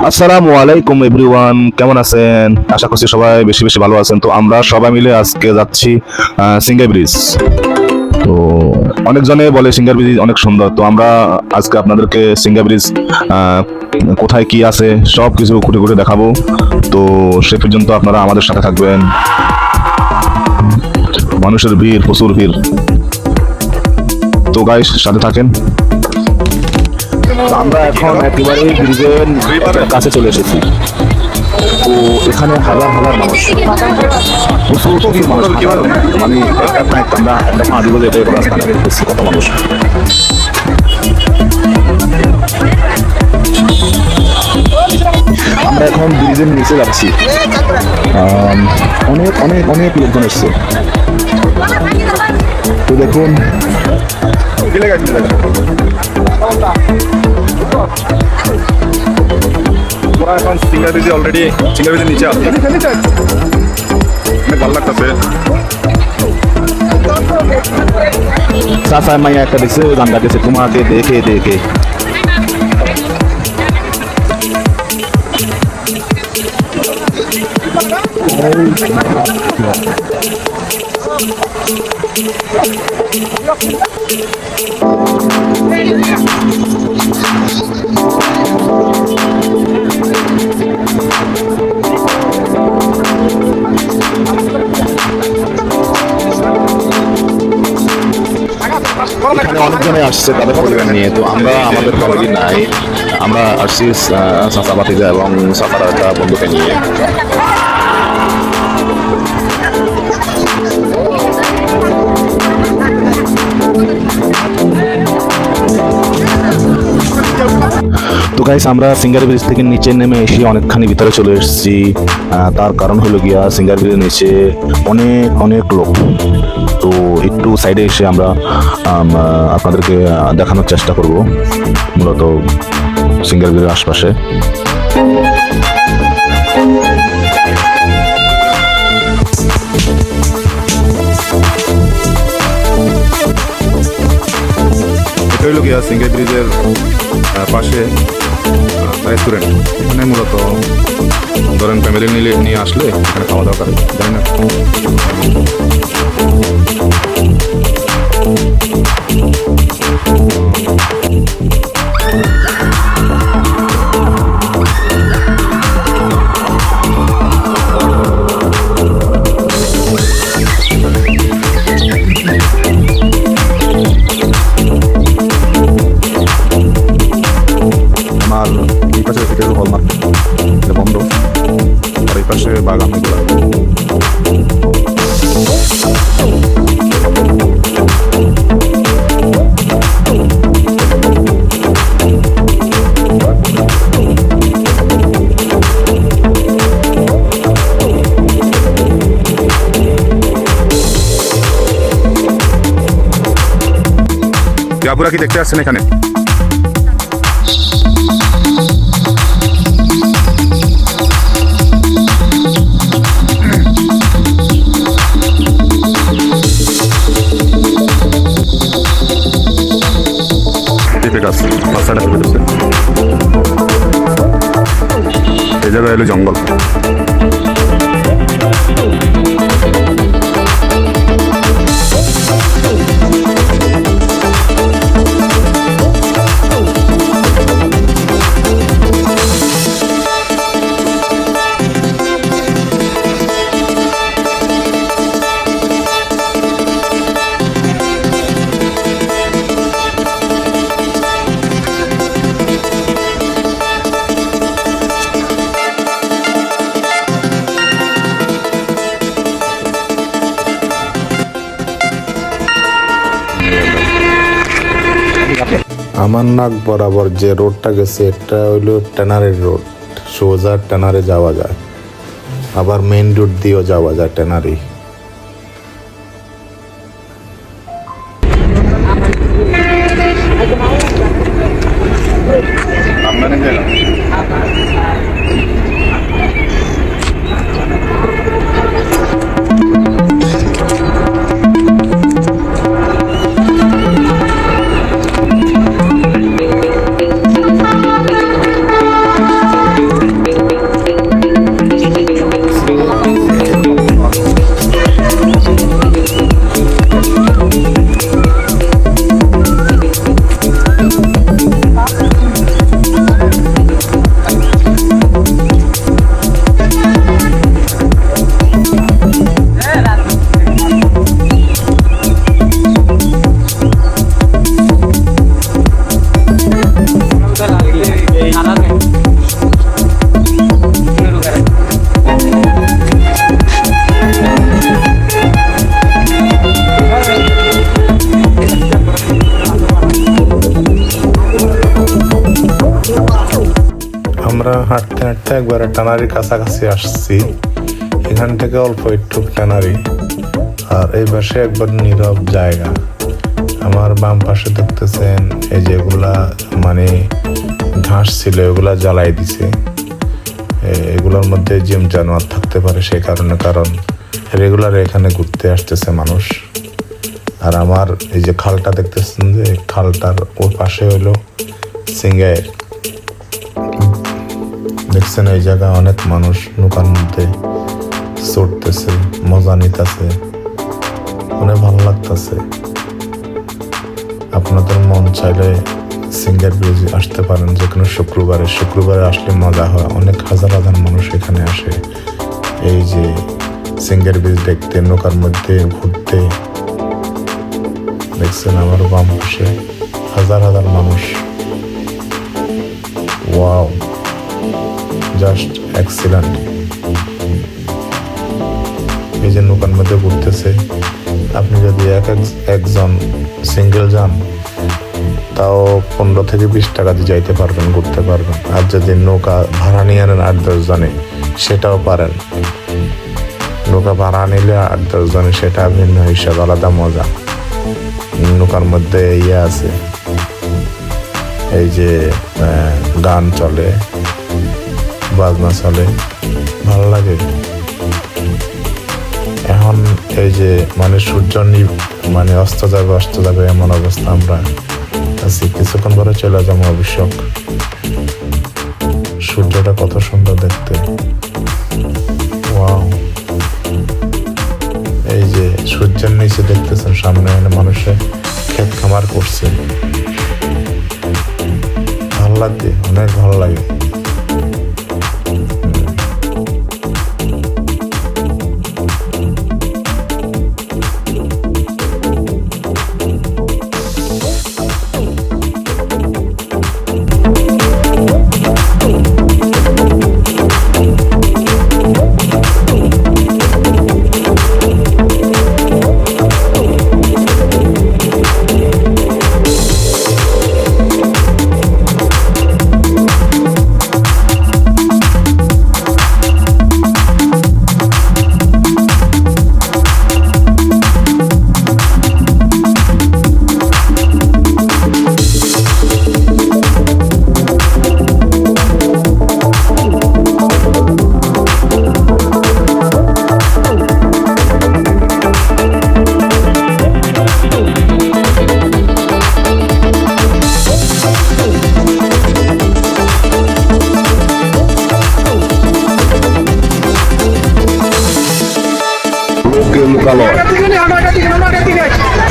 আসসালামু আলাইকুম এভরিওয়ান, কেমন আছেন? আশা করছি সবাই বেশি বেশি ভালো আছেন। তো আমরা সবাই মিলে আজকে যাচ্ছি সিঙ্গাই ব্রিজ। তো অনেকজনে বলে সিঙ্গাই ব্রিজ অনেক সুন্দর। তো আমরা আজকে আপনাদেরকে সিঙ্গাই ব্রিজ কোথায় কি আছে সব কিছু খুঁটে খুঁটে দেখাবো। তো সে পর্যন্ত আপনারা আমাদের সাথে থাকবেন। মানুষের ভিড়, প্রচুর ভিড়। তো সাথে থাকেন। আমরা এখন একেবারে ব্রিজের কাছে চলে এসেছি। তো এখানে হাজার হাজার মানুষ, প্রচুর মানুষ। আমি আমরা এখন আদি বলে এটাই রাস্তা দেখতেছি কত মানুষ। আমরা এখন ব্রিজের নিচে যাচ্ছি। অনেক অনেক অনেক লোকজন এসছে। তো দেখুন এখন সিঙ্গার ব্রিজে অলরেডি সিঙ্গার ব্রিজের নিচে আছে, অনেক ভালো লাগতেছে। চাচা মাইয়া একটা দেখছে, ওই গান গাইতেছে তোমাকে দেখে দেখে। এখানে অনেকজনে আসছে তাদের পরিবার নিয়ে। তো আমরা আমাদের ফ্যামিলি নাই, আমরা আসছি চাচা ভাতিজা এবং চাচার একটা বন্ধুকে নিয়ে। তো গাইস, আমরা সিঙ্গার ব্রিজ থেকে নিচে নেমে এসে অনেকখানি ভিতরে চলে এসেছি। তার কারণ হলো গিয়া সিঙ্গার ব্রিজের নিচে অনেক অনেক লোক। তো একটু সাইডে এসে আমরা আপনাদেরকে দেখানোর চেষ্টা করব মূলত সিঙ্গার ব্রিজের আশপাশে। এটা হইল গিয়া সিঙ্গাই ব্রিজের পাশে রেস্টুরেন্ট। এখানে মূলত ধরেন ফ্যামিলি নিয়ে আসলে এখানে খাওয়া দাওয়া করে, জানি না। আমার এই পাশে থেকে হলমার্ক এটা বন্ধ, আর এই পাশে বাগান এগুলো। আপুরা কি দেখতে আসছেন এখানে? এই জায়গায় হলো জঙ্গল। আমার নাক বরাবর যে রোডটা গেছে এটা হইল ট্যানারের রোড। সোজা ট্যানারে যাওয়া যায়, আবার মেইন রোড দিয়েও যাওয়া যায় ট্যানারি। আমরা হাঁটতে হাঁটতে একবারে টানারির কাছাকাছি আসছি। এখান থেকে অল্প একটু টানারি, আর এই পাশে একবার নীরব জায়গা। আমার বাম পাশে দেখতেছেন এই যেগুলা মানে ঘাস ছিল এগুলা জ্বালাই দিছে। এগুলোর মধ্যে জিম জানোয়ার থাকতে পারে সেই কারণে, কারণ রেগুলার এখানে ঘুরতে আসতেছে মানুষ। আর আমার এই যে খালটা দেখতেছেন, যে খালটার ওর পাশে হলো সিঙ্গাইর। দেখছেন এই জায়গা অনেক মানুষ নৌকার মধ্যে চড়তেছে, মজা নিতেছে, অনেক ভালো লাগতেছে। আপনাদের মন চাইলে সিঙ্গার ব্রিজ আসতে পারেন যে কোনো শুক্রবারে আসলে মজা হয়। অনেক হাজার হাজার মানুষ এখানে আসে এই যে সিঙ্গার ব্রিজ দেখতে, নৌকার মধ্যে ঘুরতে। দেখছেন আমার বাম পাশে হাজার হাজার মানুষ। Wow, just excellent. এই যে নৌকার মধ্যে ঘুরতেছে, আপনি যদি একজন সিঙ্গেল যান তাও 15 থেকে 20 টাকা দিয়ে যাইতে পারবেন, ঘুরতে পারবেন। আর যদি নৌকা ভাড়া নিয়ে আনেন 8-10 জনে, সেটাও পারেন। নৌকা ভাড়া নিলে 8-10 জনে, সেটা ভিন্ন হিসাব, আলাদা মজা। নৌকার মধ্যে ইয়ে আছে, এই যে গান চলে, বাজনা চলে, ভালো লাগে। এখন এই যে মানে সূর্য মানে অস্ত যাবে এমন অবস্থা। আমরা আছি, কিছুক্ষণ পরে চলে যাবো অবশ্যক। সূর্যটা কত সুন্দর দেখতে। ওয়াও, এই যে সূর্যের নিচে দেখতেছেন সামনে মানুষে ক্ষেত খামার করছে। ভালো লাগে, অনেক ভালো লাগে।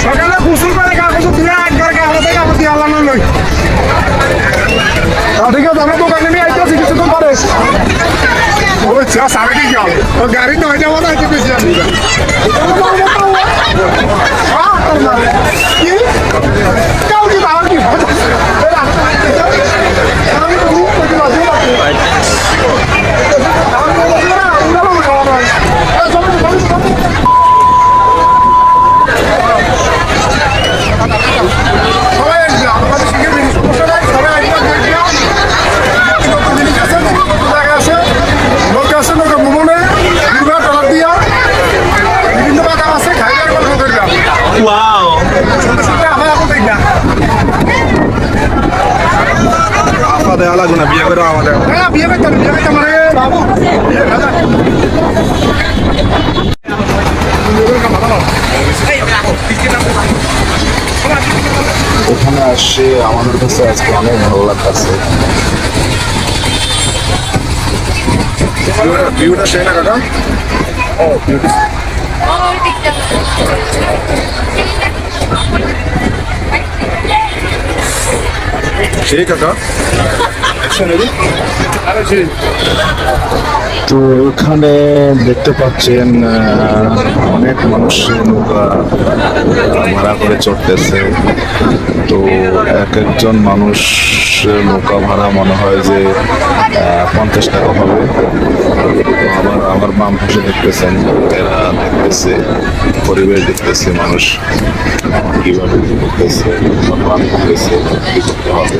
সকালে গোসল করে কাগজ দিয়ে একবার গাড়ি থেকে আমার দিয়ে আলানো নই। ঠিক আছে, আমরা দোকানে নিয়ে আইতেছি কিছুক্ষণ পরে। ওই সাড়ে কি গেল গাড়ি তো হয়ে যাবো না, বেশি আসবি কি আমার কি দেওয়া লাগবে না, বিয়ে করে আমাদের বিয়ে করতে মানে বাবু এখানে আসে আমাদের কাছে আজকে অনেক ভালো লাগতেছে। ভিউটা সেই না কাকা? সেই কাকা তো এখানে দেখতে পাচ্ছেন অনেক মানুষ নৌকা ভাড়া করে চড়তেছে। তো এক একজন মানুষ নৌকা ভাড়া মনে হয় যে 50 টাকা হবে। তো আমার বাম পাশে দেখতেছেন এরা দেখতেছে, পরিবেশ দেখতেছে, মানুষ কিভাবে করতেছে, কি করতে হবে।